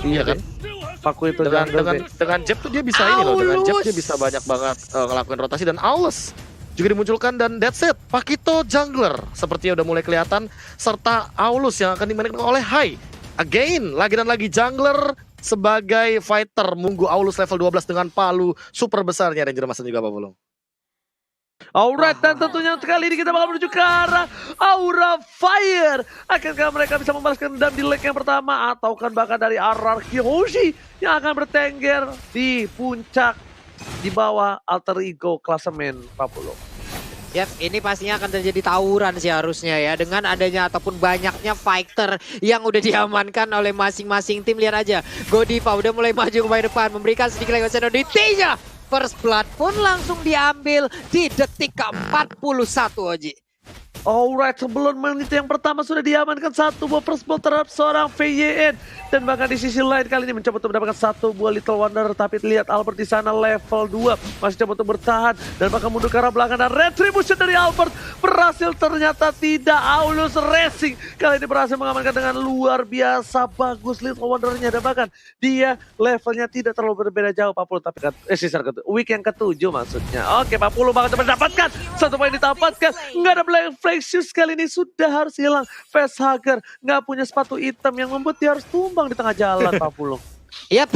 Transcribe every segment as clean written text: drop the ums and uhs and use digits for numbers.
Iya kan? Paku itu dengan Jeb tuh dia bisa ini loh, dengan Jeb dia bisa banyak banget ngelakuin rotasi dan Aulus juga dimunculkan dan that's it. Pakito jungler sepertinya udah mulai kelihatan serta Aulus yang akan dimainkan oleh Hai. Again, lagi dan lagi jungler sebagai fighter menunggu Aulus level 12 dengan palu super besarnya Ranger Masan juga Pak Pulung. Alright, dan tentunya kali ini kita bakal menuju ke arah Aura Fire. Akankah mereka bisa membalaskan dendam di leg yang pertama, atau kan bahkan dari RRQ Hoshi yang akan bertengger di puncak di bawah alter ego klasemen Papulo. Yap, ini pastinya akan terjadi tawuran sih harusnya ya. Dengan adanya ataupun banyaknya fighter yang udah diamankan oleh masing-masing tim. Lihat aja, Godiva udah mulai maju ke depan, memberikan sedikit lagi senoditinya. First blood pun langsung diambil di detik ke-41 Oji. Alright, sebelum menit yang pertama sudah diamankan satu buah first blood terhadap seorang VYN. Dan bahkan di sisi lain kali ini mencoba untuk mendapatkan satu buah Little Wonder. Tapi lihat Albert di sana level 2 masih coba untuk bertahan dan bahkan mundur ke arah belakang. Dan retribution dari Albert berhasil, ternyata tidak. Aulus Racing kali ini berhasil mengamankan dengan luar biasa bagus Little Wondernya. Dan bahkan dia levelnya tidak terlalu berbeda jauh 40. Tapi kan week yang ke-7 maksudnya. Oke, 40 bakal mendapatkan satu poin didapatkan. Nggak ada Black Flag Shoes kali ini, sudah harus hilang. Facehugger nggak punya sepatu hitam yang membuat dia harus tumbang di tengah jalan Pak Pulung. Yap,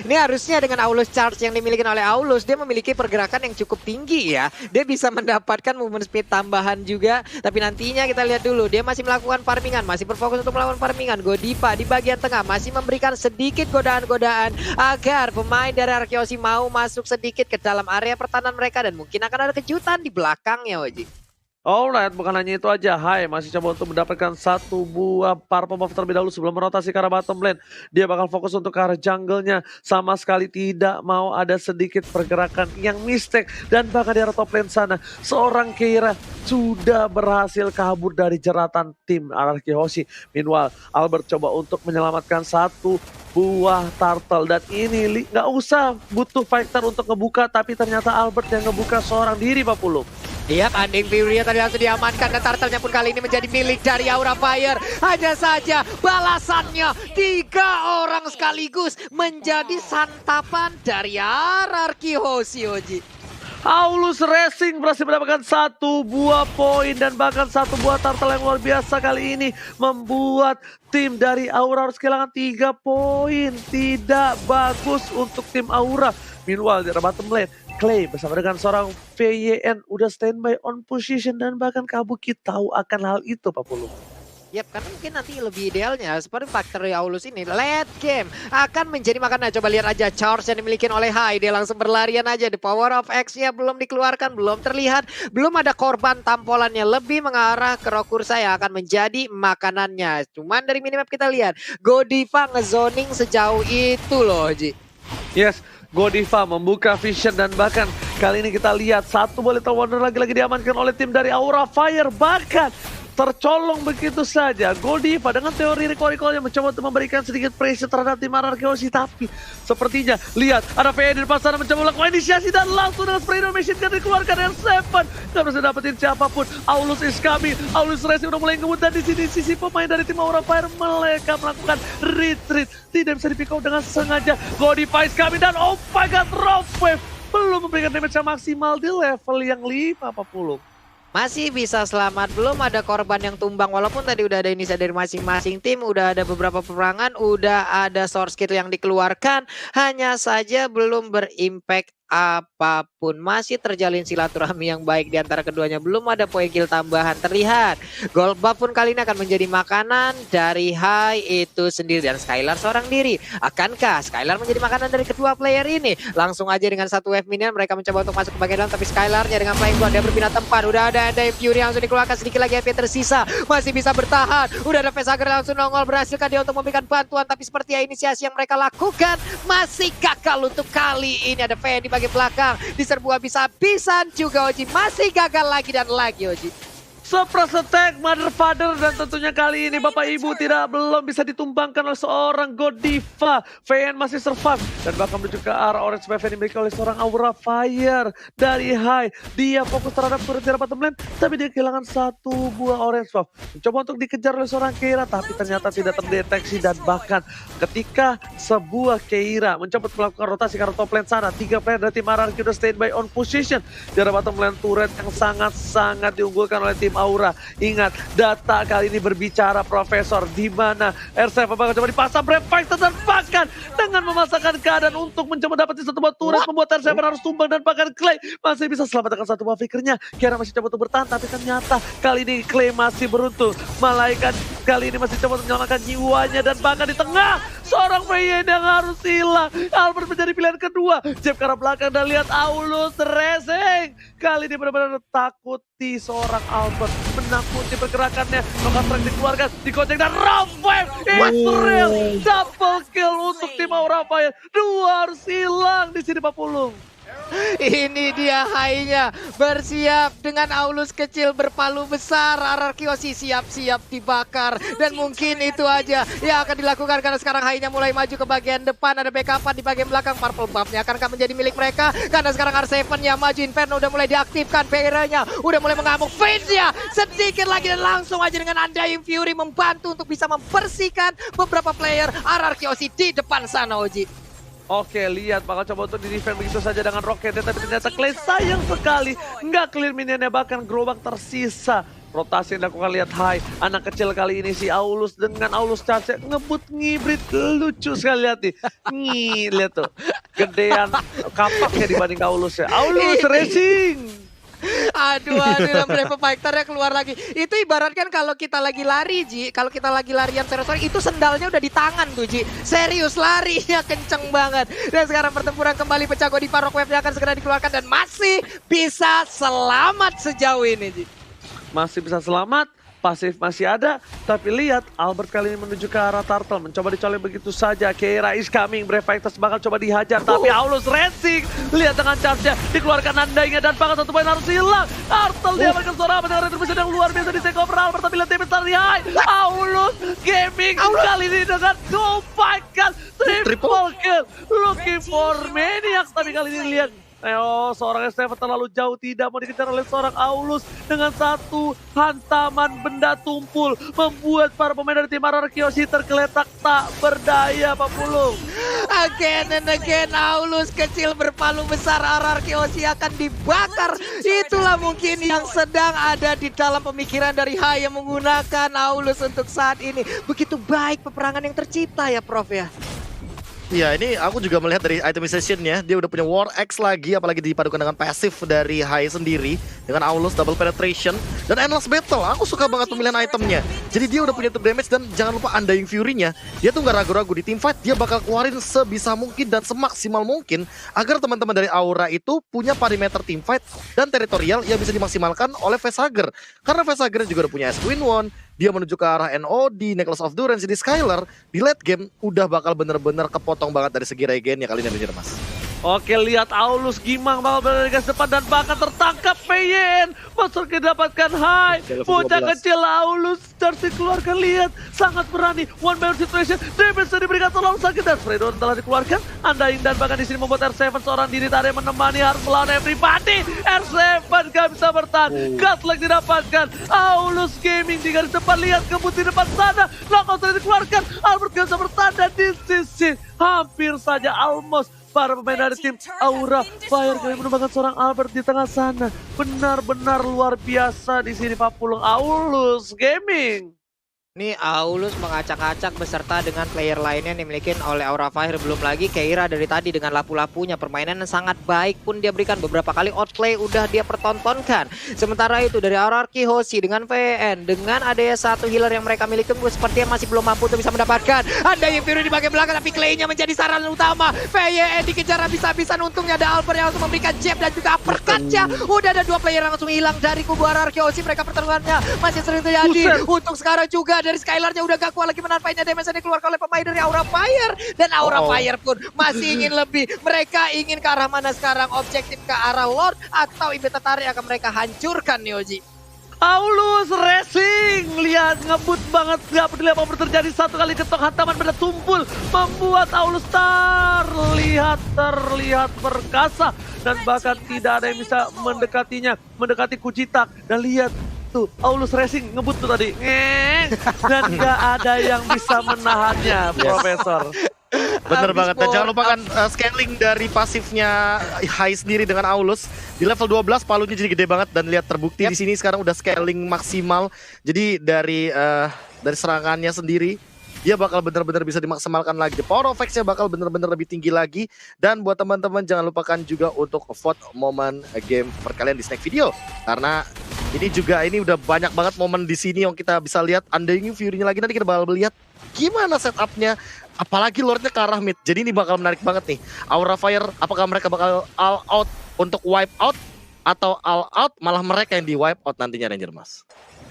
ini harusnya dengan Aulus Charge yang dimiliki oleh Aulus, dia memiliki pergerakan yang cukup tinggi ya. Dia bisa mendapatkan movement speed tambahan juga. Tapi nantinya kita lihat dulu, dia masih melakukan farmingan, masih berfokus untuk melakukan farmingan. Godiva di bagian tengah masih memberikan sedikit godaan-godaan agar pemain dari Arkeosi mau masuk sedikit ke dalam area pertahanan mereka. Dan mungkin akan ada kejutan di belakangnya Oji. Alright, bukan hanya itu aja. Hai masih coba untuk mendapatkan satu buah purple buff terlebih dahulu sebelum merotasi ke arah bottom lane. Dia bakal fokus untuk ke arah jungle-nya. Sama sekali tidak mau ada sedikit pergerakan yang mistake. Dan bahkan di arah top lane sana, seorang Keira sudah berhasil kabur dari jeratan tim RRQ Hoshi. Meanwhile, Albert coba untuk menyelamatkan satu buah turtle. Dan ini nggak usah butuh fighter untuk ngebuka, tapi ternyata Albert yang ngebuka seorang diri Pak Pulung. Iya, Undying Fury tadi langsung diamankan dan turtle-nya pun kali ini menjadi milik dari Aura Fire. Hanya saja balasannya 3 orang sekaligus menjadi santapan dari RRQ Hoshi Oji. Aulus Racing berhasil mendapatkan satu buah poin dan bahkan satu buah turtle yang luar biasa kali ini membuat tim dari Aura harus kehilangan 3 poin. Tidak bagus untuk tim Aura. Meanwhile di bottom lane, Clay bersama dengan seorang VYN udah standby on position dan bahkan Kabuki tahu akan hal itu Pak Pulung. Yap, karena mungkin nanti lebih idealnya seperti faktor Aulus ini late game akan menjadi makanan. Coba lihat aja charge yang dimiliki oleh Hai, dia langsung berlarian aja. The power of X-nya belum dikeluarkan, belum terlihat, belum ada korban tampolannya, lebih mengarah ke Rokursa yang akan menjadi makanannya. Cuman dari minimap kita lihat Godiva ngezoning sejauh itu loh Ji. Yes, Godiva membuka vision dan bahkan kali ini kita lihat satu bola Little Wonder lagi-lagi diamankan oleh tim dari Aura Fire. Bahkan tercolong begitu saja Godiva dengan teori recall-recallnya mencoba untuk memberikan sedikit pressure terhadap tim RRQ Hoshi. Tapi sepertinya lihat ada VE di depan sana mencoba melakukan inisiasi dan langsung dengan spray machine gun dikeluarkan dari Seven. Gak bisa dapetin siapapun. Aulus is coming. Aulus Racing udah mulai ngebut dan di sini sisi pemain dari tim Aura Fire mereka melakukan retreat. Tidak bisa di-pick out dengan sengaja. Godiva is coming dan oh my god, Rough Wave belum memberikan damage yang maksimal di level yang 50. Masih bisa selamat, belum ada korban yang tumbang. Walaupun tadi udah ada inisiatif dari masing-masing tim, udah ada beberapa peperangan, udah ada source skill yang dikeluarkan. Hanya saja belum berimpact apapun. Masih terjalin silaturahmi yang baik di antara keduanya. Belum ada poin kill tambahan terlihat. Gold buff pun kali ini akan menjadi makanan dari Hai itu sendiri. Dan Skylar seorang diri. Akankah Skylar menjadi makanan dari kedua player ini? Langsung aja dengan satu wave minion mereka mencoba untuk masuk ke bagian dalam. Tapi Skylarnya dengan flying blood dia berpindah tempat. Udah ada Fury langsung dikeluarkan, sedikit lagi HP tersisa. Masih bisa bertahan. Udah ada Facehugger langsung nongol. Berhasilkah dia untuk memberikan bantuan? Tapi seperti inisiasi yang mereka lakukan masih gagal untuk kali ini. Ada VE di bagian belakang, diserbu habis-habisan juga Oji, masih gagal lagi dan lagi Oji. Surprise attack, mother father, dan tentunya kali ini bapak ibu belum bisa ditumbangkan oleh seorang God Diva. VN masih survive dan bahkan menuju ke arah orange buff yang dimiliki oleh seorang Aura Fire dari High. Dia fokus terhadap turret di bottom lane, tapi dia kehilangan satu buah orange buff. Mencoba untuk dikejar oleh seorang Keira, tapi ternyata tidak terdeteksi. Dan bahkan ketika sebuah Keira mencoba melakukan rotasi ke arah top lane sana, 3 player dari tim RRQ udah standby on position di arah bottom lane turret yang sangat-sangat diunggulkan oleh tim Aura. Ingat, data kali ini berbicara Profesor, di mana R7 bakal coba dipasang Brave Fighter dan bahkan dengan memasangkan keadaan untuk mencoba dapetin satu buah turret, membuat R7 harus tumbang dan bahkan Clay masih bisa selamatkan satu buah flickernya. Kiara masih coba untuk bertahan, tapi ternyata kali ini Clay masih beruntung. Malaikat kali ini masih coba untuk menyelamatkan jiwanya dan bahkan di tengah seorang VN yang harus hilang. Albert menjadi pilihan kedua. Jab ke arah belakang dan lihat Aulus racing. Kali ini benar-benar takuti seorang Albert. Menakuti pergerakannya. Nokat track dikeluarkan, dikocek dan Rafael. It's real. Double kill untuk tim Aura Fire. 2 harus hilang di sini Pak Pulung. Ini dia high-nya, bersiap dengan Aulus kecil berpalu besar. RRQ siap-siap dibakar. Dan mungkin itu aja yang akan dilakukan karena sekarang high-nya mulai maju ke bagian depan. Ada backup di bagian belakang. Purple buff-nya akankah menjadi milik mereka? Karena sekarang R7 yang maju, Inferno udah mulai diaktifkan. PR-nya udah mulai mengamuk. Fade-nya sedikit lagi dan langsung aja dengan Undying Fury membantu untuk bisa membersihkan beberapa player RRQ di depan sana, Oji. Oke, lihat bakal coba untuk di-defend begitu saja dengan rocketnya, tapi ternyata Clay sayang sekali nggak clear minionnya, bahkan gerobak tersisa. Rotasi yang dilakukan, lihat High, anak kecil kali ini si Aulus dengan Aulus charge ngebut ngibrit, lucu sekali lihat nih. Lihat tuh, gedean kapaknya dibanding Aulus ya. Aulus racing. Aduh, dan Brave Fighter-nya keluar lagi. Itu ibaratkan kalau kita lagi lari, Ji. Kalau kita lagi larian teritori, itu sendalnya udah di tangan tuh, Ji. Serius, larinya kenceng banget. Dan sekarang pertempuran kembali pecah. Godiva Rock Wave-nya akan segera dikeluarkan dan masih bisa selamat sejauh ini, Ji. Masih bisa selamat. Pasif masih ada, tapi lihat Albert kali ini menuju ke arah Turtle, mencoba dicolek begitu saja. Keira is coming, Brave Fighters bakal coba dihajar, tapi Aulus racing. Lihat dengan charge-nya, dikeluarkan andainya dan bahkan satu poin harus hilang. Turtle diamankan seorang dengan retribution yang luar biasa di take over Albert, tapi lihat damage dari High. Aulus Gaming kali ini dengan menyumbangkan triple kill, looking for Maniacs, tapi kali ini lihat seorang S7 terlalu jauh, tidak mau dikejar oleh seorang Aulus dengan satu hantaman benda tumpul, membuat para pemain dari tim RRQ tergeletak tak berdaya, Pak Pulung. Again and again, Aulus kecil berpalu besar, RRQ akan dibakar. Itulah mungkin yang sedang ada di dalam pemikiran dari High yang menggunakan Aulus untuk saat ini. Begitu baik peperangan yang tercipta ya, Prof ya. Iya, ini aku juga melihat dari itemization-nya, dia udah punya War Axe lagi, apalagi dipadukan dengan pasif dari High sendiri, dengan Aulus double penetration, dan endless battle. Aku suka banget pemilihan itemnya. Jadi dia udah punya top damage, dan jangan lupa Undying Fury-nya. Dia tuh gak ragu-ragu di teamfight, dia bakal keluarin sebisa mungkin dan semaksimal mungkin, agar teman-teman dari Aura itu punya perimeter teamfight dan teritorial yang bisa dimaksimalkan oleh Vesager. Karena Vesager juga udah punya S-Queen One, dia menuju ke arah NOD, Necklace of Durance di Skylar, di late game udah bakal bener-bener kepotong banget dari segi regennya kali ini, Mas. Oke, lihat Aulus gimang bakal berada di garis depan dan bahkan tertangkap PYN. Masuk didapatkan High. Bocah kecil Aulus harus dikeluarkan, lihat sangat berani. One by one situation, damage diberikan terlalu sakit dan Fredo telah dikeluarkan. Undying dan bahkan di sini membuat R7 seorang diri tadi menemani harus melawan everybody. R7 gak bisa bertahan. Godlike didapatkan. Aulus Gaming di garis depan, lihat kebut di depan sana. Knockout sudah dikeluarkan. Albert gak bisa bertahan dan di sisi hampir saja almost. Para pemain dari tim Aura Fire kali menumbangkan seorang Albert di tengah sana. Benar-benar luar biasa di sini Pak Pulung. Aulus Gaming. Ini Aulus mengacak-acak beserta dengan player lainnya yang dimiliki oleh Aura Fire. Belum lagi Keira dari tadi dengan lapu-lapunya. Permainan yang sangat baik pun dia berikan. Beberapa kali outplay udah dia pertontonkan. Sementara itu dari RRQ Hoshi dengan VN, dengan adanya satu healer yang mereka miliki, sepertinya masih belum mampu untuk bisa mendapatkan. Ada yang Fury di bagian belakang, tapi Clay-nya menjadi saran utama. VN dikejar habis-habisan. Untungnya ada Albert yang langsung memberikan jab dan juga uppercut-nya. Udah ada dua player yang langsung hilang dari kubu RRQ Hoshi. Mereka pertarungannya masih sering terjadi. Untuk sekarang juga dari Skylar-nya udah gak kuat lagi menarpainya, damage yang dikeluarkan oleh pemain dari Aura Fire. Dan Aura Fire pun masih ingin lebih. Mereka ingin ke arah mana sekarang? Objektif ke arah Lord atau Inventory akan mereka hancurkan, Nyoji? Aulus Racing, lihat ngebut banget, gak peduli apa terjadi, satu kali ketok hantaman benda tumpul membuat Aulus terlihat perkasa dan bahkan tidak ada yang bisa mendekatinya, mendekati Kucitak. Dan lihat tuh Aulus Racing ngebut tuh tadi, dan gak ada yang bisa menahannya, Profesor. Bener banget, dan jangan lupakan scaling dari pasifnya Hai sendiri dengan Aulus. Di level 12 palunya jadi gede banget dan lihat terbukti di sini sekarang udah scaling maksimal. Jadi dari serangannya sendiri dia bakal bener-bener bisa dimaksimalkan lagi. Power of X-nya bakal bener-bener lebih tinggi lagi. Dan buat teman-teman jangan lupakan juga untuk vote momen game per kalian di snack video. Karena ini udah banyak banget momen di sini yang kita bisa lihat. Undying Fury-nya lagi, nanti kita bakal lihat gimana setupnya. Apalagi Lordnya ke arah mid. Jadi ini bakal menarik banget nih. Aura Fire, apakah mereka bakal all out untuk wipe out, atau all out malah mereka yang di wipe out nantinya, Ranger Mas?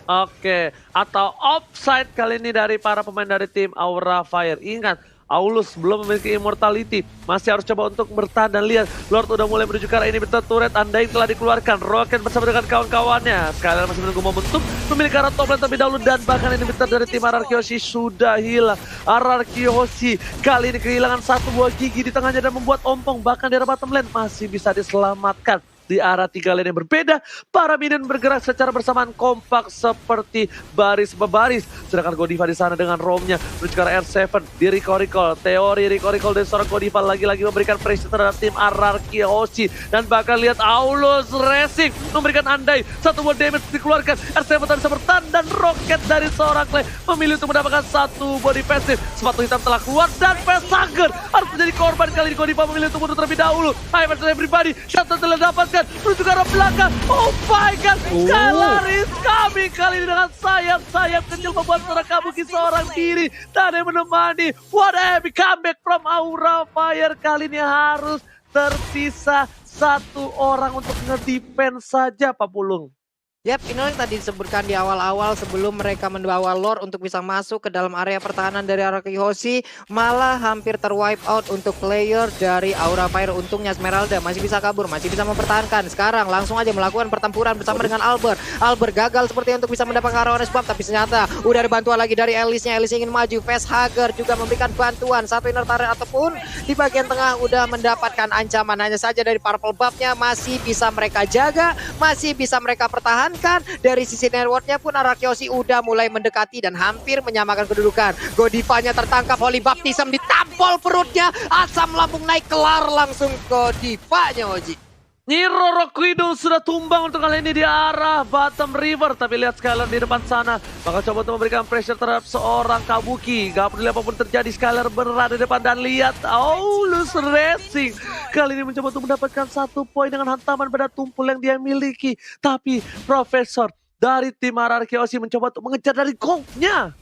Oke, atau offside kali ini dari para pemain dari tim Aura Fire. Ingat, Aulus belum memiliki immortality, masih harus coba untuk bertahan. Dan lihat, Lord udah mulai menuju ke arah ini, betul turret Undying telah dikeluarkan. Rocket bersama dengan kawan-kawannya sekalian masih menunggu momentum memiliki arah top lane terlebih dahulu. Dan bahkan ini betul dari tim Ararkyoshi sudah hilang. Ararkyoshi kali ini kehilangan satu buah gigi di tengahnya dan membuat ompong. Bahkan di arah bottom lane masih bisa diselamatkan. Di arah 3 lane yang berbeda, para minion bergerak secara bersamaan kompak seperti baris berbaris. Sedangkan Godiva di sana dengan roamnya menuju ke arah R7 di recall. Teori recall dari seorang Godiva lagi-lagi memberikan pressure terhadap tim Ararkyoshi. Dan bahkan lihat Aulus Racing memberikan andai satu buah damage dikeluarkan. R7 tak bisa bertahan dan roket dari seorang Clay memilih untuk mendapatkan satu body passive. Sepatu hitam telah keluar dan Pesager harus menjadi korban kali ini. Godiva memilih untuk mundur terlebih dahulu. Hai everybody, shuttle telah dapatkan menuju ke arah belakang. Oh my god, Skylar is coming kali ini dengan sayap-sayap kecil membuat seorang Kabuki seorang diri. Tak ada yang menemani. What a epic comeback from Aura Fire. Kali ini harus tersisa satu orang untuk nge-defense saja, Pak Pulung. Yap, ini yang tadi disebutkan di awal-awal sebelum mereka membawa Lord untuk bisa masuk ke dalam area pertahanan dari Ararkyoshi, malah hampir terwipe out untuk player dari Aura Fire. Untungnya Esmeralda masih bisa kabur, masih bisa mempertahankan. Sekarang langsung aja melakukan pertempuran bersama dengan Albert. Albert gagal seperti untuk bisa mendapatkan Arowana Swap, tapi ternyata udah ada bantuan lagi dari Elisnya. Elis ingin maju, Facehugger juga memberikan bantuan. Satu inner turret ataupun di bagian tengah udah mendapatkan ancaman. Hanya saja dari Purple Buff-nya masih bisa mereka jaga, masih bisa mereka pertahankan. Dari sisi networknya pun Ararkyoshi udah mulai mendekati dan hampir menyamakan kedudukan. Godivanya tertangkap, Holy Baptism ditampol perutnya, asam lambung naik, kelar langsung Godivanya, Oji. Nyiro Rockwidow sudah tumbang untuk kali ini di arah bottom river. Tapi lihat Skylar di depan sana, bakal coba untuk memberikan pressure terhadap seorang Kabuki. Gak peduli apapun terjadi, Skylar berada di depan. Dan lihat Aulus Racing kali ini mencoba untuk mendapatkan satu poin dengan hantaman benda tumpul yang dia miliki. Tapi Profesor dari tim Ararkyoshi mencoba untuk mengejar dari goldnya.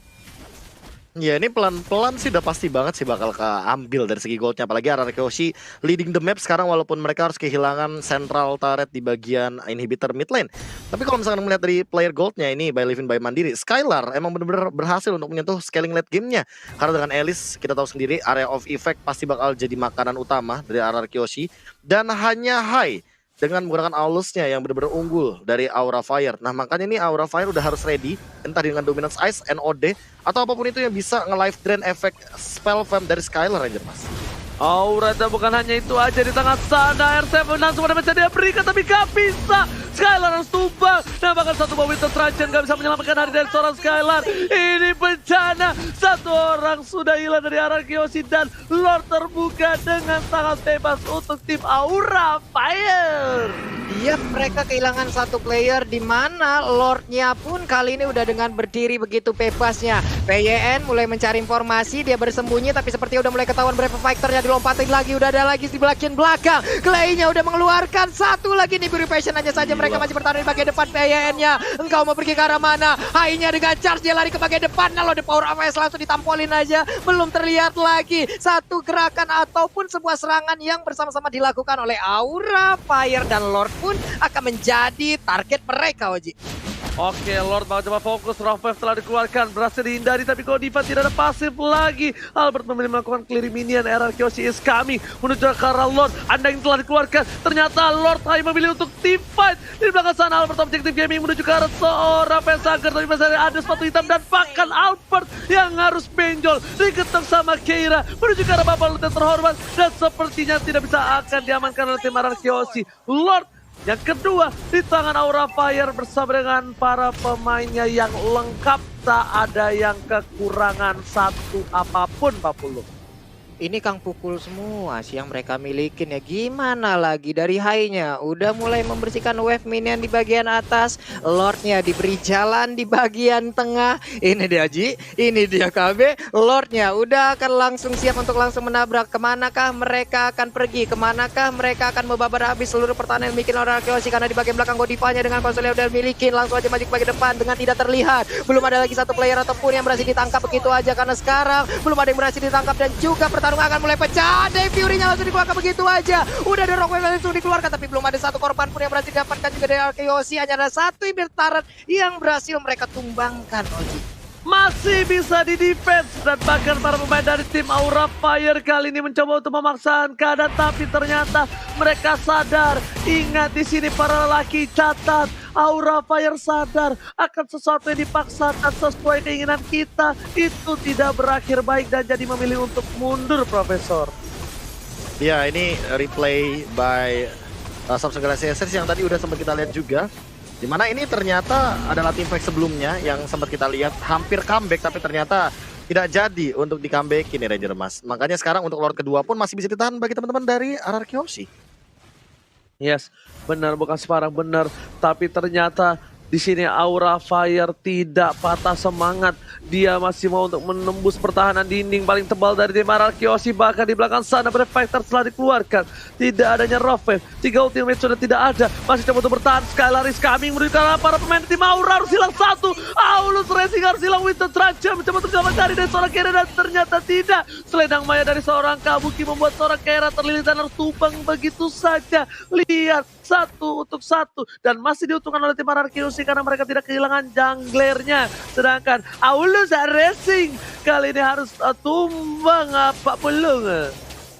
Ya ini pelan-pelan sih udah pasti banget sih bakal keambil dari segi goldnya. Apalagi Ararkyoshi leading the map sekarang walaupun mereka harus kehilangan central turret di bagian inhibitor mid lane. Tapi kalau misalkan melihat dari player goldnya ini by Living by Mandiri, Skylar emang bener-bener berhasil untuk menyentuh scaling late gamenya. Karena dengan Elis kita tahu sendiri area of effect pasti bakal jadi makanan utama dari Ararkyoshi. Dan hanya Hai dengan menggunakan Aulusnya yang benar-benar unggul dari Aura Fire. Nah makanya ini Aura Fire udah harus ready, entah dengan Dominance Ice, NOD, atau apapun itu yang bisa nge-life drain efek spell fam dari Skylar aja mas. Aura bukan hanya itu aja di tengah sana. R7 langsung ada mencari dia berikan tapi gak bisa. Skylar harus tumbang. Dan bahkan satu bawah Winter Trajan gak bisa menyelamatkan hari dari seorang Skylar. Ini bencana. Satu orang sudah hilang dari Ararkyoshi dan Lord terbuka dengan sangat bebas untuk tim Aura Fire. Iya, mereka kehilangan satu player di mana Lordnya pun kali ini udah dengan berdiri begitu bebasnya. PYN mulai mencari informasi, dia bersembunyi tapi seperti udah mulai ketahuan Brave Fighter-nya dilompatin lagi, udah ada lagi di bagian belakang. Clay-nya udah mengeluarkan satu lagi nih Purification, hanya saja mereka masih bertahan di bagian depan. PYN-nya engkau mau pergi ke arah mana? Hai-nya dengan charge dia lari ke bagian depan. Lalu the power of ice langsung ditampolin aja, belum terlihat lagi satu gerakan ataupun sebuah serangan yang bersama-sama dilakukan oleh Aura Fire dan Lord pun akan menjadi target mereka, Oji. Oke, Lord mau coba fokus, Rofev telah dikeluarkan, berhasil dihindari tapi Godiva tidak ada pasif lagi. Albert memilih melakukan clearing minion, RRQ is coming menuju ke arah Lord. Anda yang telah dikeluarkan, ternyata Lord hanya memilih untuk team fight. Di belakang sana Albert Objective Gaming menuju ke arah seorang Pesager, tapi masih ada sepatu hitam dan bahkan Albert yang harus benjol. Diketok sama Keira menuju ke arah Bapak Lord yang terhormat dan sepertinya tidak bisa akan diamankan oleh tim RRQ. Lord yang kedua di tangan Aura Fire bersama dengan para pemainnya yang lengkap, tak ada yang kekurangan satu apapun Pak Pulu. Ini Kang pukul semua sih yang mereka milikin ya. Gimana lagi dari high-nya udah mulai membersihkan wave minion di bagian atas. Lordnya diberi jalan di bagian tengah. Ini dia Ji, ini dia KB. Lordnya udah akan langsung siap untuk langsung menabrak. Kemanakah mereka akan pergi? Kemanakah mereka akan membabar habis seluruh pertahanan yang bikin orang Arkeosi. Karena di bagian belakang Godivanya dengan konsol yang udah milikin langsung aja maju ke bagian depan dengan tidak terlihat. Belum ada lagi satu player ataupun yang berhasil ditangkap begitu aja. Karena sekarang belum ada yang berhasil ditangkap dan juga pertahanan akan mulai pecah. Dave Fury-nya langsung dikeluarkan begitu aja. Udah ada Rockwave langsung dikeluarkan tapi belum ada satu korban pun yang berhasil didapatkan juga dari Arkeosi. Hanya ada satu Ibir Turret yang berhasil mereka tumbangkan, Oji. Masih bisa di-defense dan bahkan para pemain dari tim Aura Fire kali ini mencoba untuk memaksakan keadaan tapi ternyata mereka sadar. Ingat di sini para lelaki, catat Aura Fire sadar akan sesuatu yang dipaksakan sesuai keinginan kita itu tidak berakhir baik dan jadi memilih untuk mundur, Profesor. Ya, ini replay by Samsung Galaxy S yang tadi udah sempat kita lihat juga. Dimana ini ternyata adalah tim fight sebelumnya yang sempat kita lihat hampir comeback tapi ternyata tidak jadi untuk di comeback ini Ranger Mas. Makanya sekarang untuk Lord kedua pun masih bisa ditahan bagi teman-teman dari RRQ. Yes, benar bukan separang benar, tapi ternyata di sini Aura Fire tidak patah semangat. Dia masih mau untuk menembus pertahanan dinding paling tebal dari tim RRQ. Bahkan di belakang sana Brave Fighter telah dikeluarkan. Tidak adanya Rofev, 3 ultimate sudah tidak ada. Masih coba untuk bertahan, Skylar is coming menuju para pemain tim Aura. Harus hilang satu, Aulus Racing harus hilang with the Traja. Mencoba untuk mencari dari seorang Keira dan ternyata tidak. Selendang maya dari seorang Kabuki membuat seorang Keira terlilit dan harus tumbang begitu saja. Lihat, 1 untuk 1 dan masih diuntungkan oleh tim RRQ karena mereka tidak kehilangan junglernya. Sedangkan Aulus Racing kali ini harus tumbang apa belum.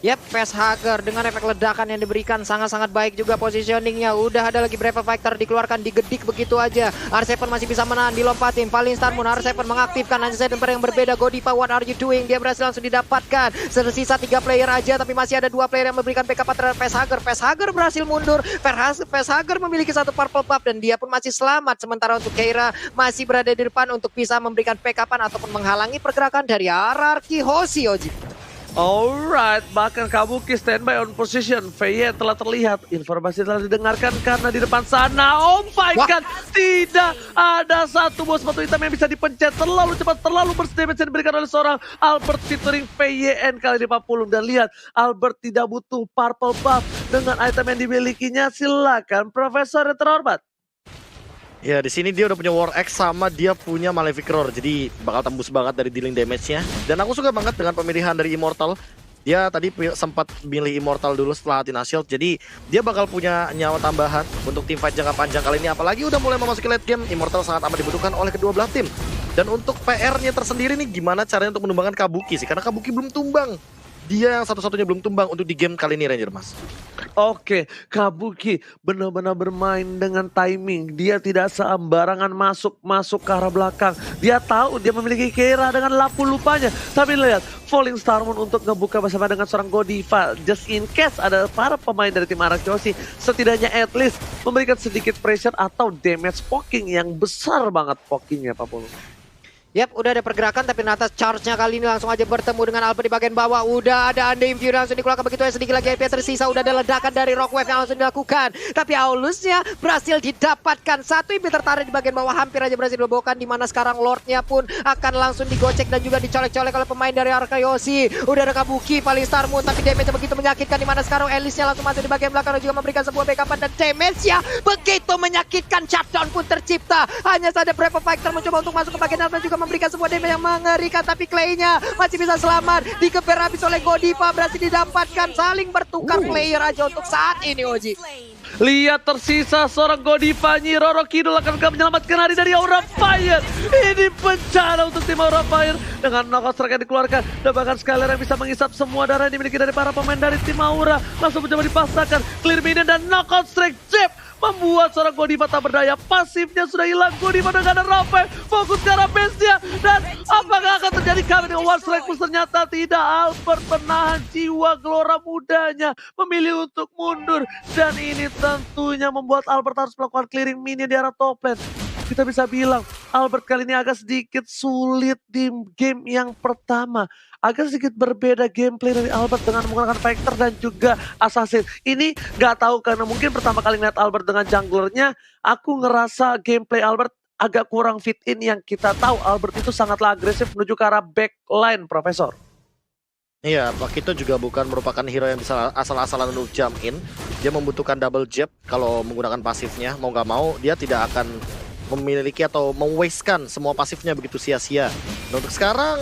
Yap, Facehugger dengan efek ledakan yang diberikan sangat-sangat baik juga positioningnya. Udah ada lagi Brave Fighter dikeluarkan, digedik begitu aja. R7 masih bisa menahan, dilompatin. Falling Star Moon, R7 mengaktifkan hanya side yang berbeda. Godiva, what are you doing? Dia berhasil langsung didapatkan. Tersisa 3 player aja, tapi masih ada 2 player yang memberikan backup terhadap Facehugger. Facehugger berhasil mundur. Facehugger memiliki 1 purple buff dan dia pun masih selamat. Sementara untuk Keira masih berada di depan untuk bisa memberikan backupan ataupun menghalangi pergerakan dari RRQ Hoshi, Oji. Alright, bahkan Kabuki standby on position. VY telah terlihat, informasi telah didengarkan karena di depan sana, oh my god, tidak ada satu buah sepatu hitam yang bisa dipencet. Terlalu cepat, terlalu damage yang diberikan oleh seorang Albert featuring VYN kali ini Pak Pulung. Dan lihat, Albert tidak butuh purple buff dengan item yang dimilikinya. Silakan Profesor yang terhormat. Ya, di sini dia udah punya War X sama dia punya Malefic Roar. Jadi bakal tembus banget dari dealing damage-nya. Dan aku suka banget dengan pemilihan dari Immortal. Dia tadi sempat milih Immortal dulu setelah Athena Shield. Jadi dia bakal punya nyawa tambahan untuk tim fight jangka panjang kali ini. Apalagi udah mulai memasuki late game, Immortal sangat amat dibutuhkan oleh kedua belah tim. Dan untuk PR-nya tersendiri nih, gimana caranya untuk menumbangkan Kabuki sih? Karena Kabuki belum tumbang. Dia yang satu-satunya belum tumbang untuk di game kali ini Ranger Mas. Oke, Kabuki benar-benar bermain dengan timing. Dia tidak sembarangan masuk ke arah belakang. Dia tahu dia memiliki Keira dengan lapu lupanya. Tapi lihat, Falling Star Moon untuk ngebuka bersama dengan seorang Godiva. Just in case ada para pemain dari tim RRQ, setidaknya at least memberikan sedikit pressure atau damage poking yang besar banget pokingnya Pak Polo. Yap, udah ada pergerakan tapi atas charge-nya kali ini langsung aja bertemu dengan Albert di bagian bawah. Udah ada Undying Fury langsung dikeluarkan begitu ya, sedikit lagi HP tersisa. Udah ada ledakan dari Rockwave yang langsung dilakukan. Tapi Aulusnya berhasil didapatkan. Satu IP tertarik di bagian bawah, hampir aja berhasil dibobokan. Dimana sekarang Lordnya pun akan langsung digocek dan juga dicolek-colek oleh pemain dari RRQ. Udah ada Kabuki, Falling Star Moon, tapi damage-nya begitu menyakitkan. Dimana sekarang Alice-nya langsung masuk di bagian belakang dan juga memberikan sebuah backupan. Dan damage-nya begitu menyakitkan, shutdown pun tercipta. Hanya saja Brave Fighter mencoba untuk masuk ke bagian dalam dan juga memberikan sebuah damage yang mengerikan, tapi Clay-nya masih bisa selamat. Dikeber habis oleh Godiva, berhasil didapatkan. Saling bertukar player aja untuk saat ini, Oji. Lihat tersisa seorang Godiva, Roro Kidul akan menyelamatkan hari dari Aura Fire. Ini bencana untuk tim Aura Fire dengan knockout strike yang dikeluarkan dan bahkan Skylar yang bisa menghisap semua darah yang dimiliki dari para pemain dari tim Aura. Langsung mencoba dipasangkan, clear minion dan knockout strike Jeb membuat seorang Godiva tak berdaya. Pasifnya sudah hilang. Godiva dengan ada Rafael fokus ke arah base-nya. Dan apakah akan terjadi kami dengan one strike push? Ternyata tidak. Albert menahan jiwa gelora mudanya, memilih untuk mundur. Dan ini tentunya membuat Albert harus melakukan clearing minion di arah top lane. Kita bisa bilang Albert kali ini agak sedikit sulit di game yang pertama. Agak sedikit berbeda gameplay dari Albert dengan menggunakan Vector dan juga Assassin. Ini gak tahu karena mungkin pertama kali ngeliat Albert dengan junglernya, aku ngerasa gameplay Albert agak kurang fit in. Yang kita tahu Albert itu sangatlah agresif menuju ke arah backline, Profesor. Iya, Pakito juga bukan merupakan hero yang bisa asal-asalan untuk jump in. Dia membutuhkan double jab kalau menggunakan pasifnya. Mau gak mau, dia tidak akan memiliki atau mewastekan semua pasifnya begitu sia-sia. Dan untuk sekarang,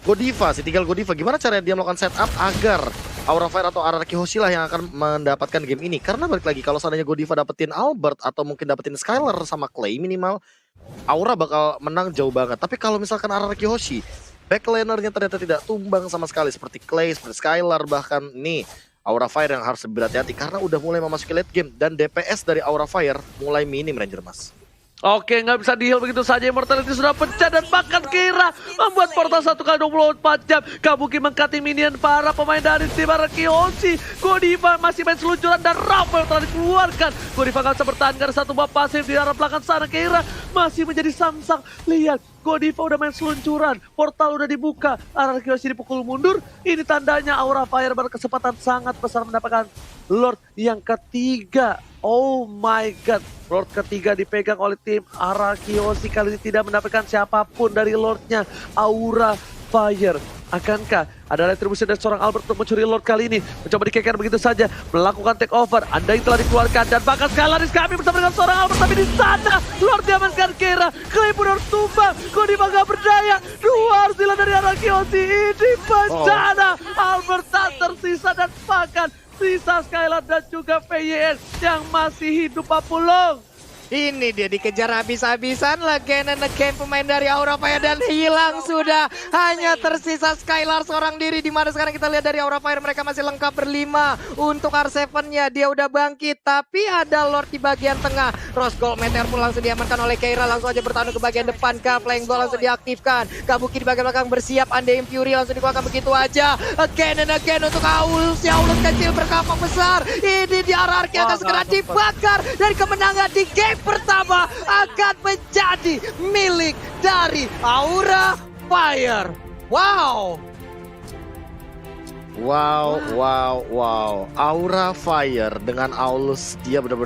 Godiva, si tinggal Godiva, gimana caranya dia melakukan setup agar Aura Fire atau Araki Hoshi lah yang akan mendapatkan game ini. Karena balik lagi, kalau seandainya Godiva dapetin Albert atau mungkin dapetin Skylar sama Clay minimal, Aura bakal menang jauh banget. Tapi kalau misalkan Araki Hoshi, backlanernya ternyata tidak tumbang sama sekali, seperti Clay, seperti Skylar, bahkan nih Aura Fire yang harus berhati-hati karena udah mulai memasuki late game. Dan DPS dari Aura Fire mulai minim, Ranger Mas. Oke, nggak bisa di-heal begitu saja. Immortality sudah pecah dan bahkan Kira membuat portal 1x24 jam. Kabuki mengcutting minion para pemain dari tim Araki Hoshi. Godiva masih main seluncuran dan Rafael telah dikeluarkan. Godiva nggak bisa bertahan karena satu buah pasif di arah belakang sana. Kira masih menjadi samsang. Lihat, Godiva udah main seluncuran. Portal udah dibuka. Araki Hoshi dipukul mundur. Ini tandanya Aura Fire berkesempatan sangat besar mendapatkan Lord yang ketiga. Oh my god, Lord ketiga dipegang oleh tim Araki Hoshi. Kali ini tidak mendapatkan siapapun dari Lordnya, Aura Fire. Akankah ada retribusi dari seorang Albert untuk mencuri Lord kali ini? Mencoba dikeker begitu saja, melakukan take over. Anda yang telah dikeluarkan dan bahkan Skylaris kami bersama dengan seorang Albert. Tapi di sana Lord diamankan Kera. Clay pun harus tumbang. Godiva gak berdaya. Dua harus hilang dari Araki Hoshi. Ini bencana. Albert tak tersisa dan bahkan sisa Skylar dan juga VYN yang masih hidup Papulong. Ini dia dikejar habis-habisan again and again pemain dari Aura Fire dan hilang sudah. Hanya tersisa Skylar seorang diri, di mana sekarang kita lihat dari Aura Fire mereka masih lengkap berlima. Untuk R7-nya dia udah bangkit, tapi ada Lord di bagian tengah. Rose Gold Meteor pun langsung diamankan oleh Keira, langsung aja bertahan ke bagian depan. Flying Ball langsung diaktifkan. Kabuki di bagian belakang bersiap, Undying Fury langsung dikeluarkan begitu aja. Again and again untuk Aulus, si Aulus kecil berkapang besar. Ini di arah akan segera dibakar dari kemenangan di game pertama akan menjadi milik dari Aura Fire. Wow. Wow. Aura Fire dengan Aulus, dia benar-benar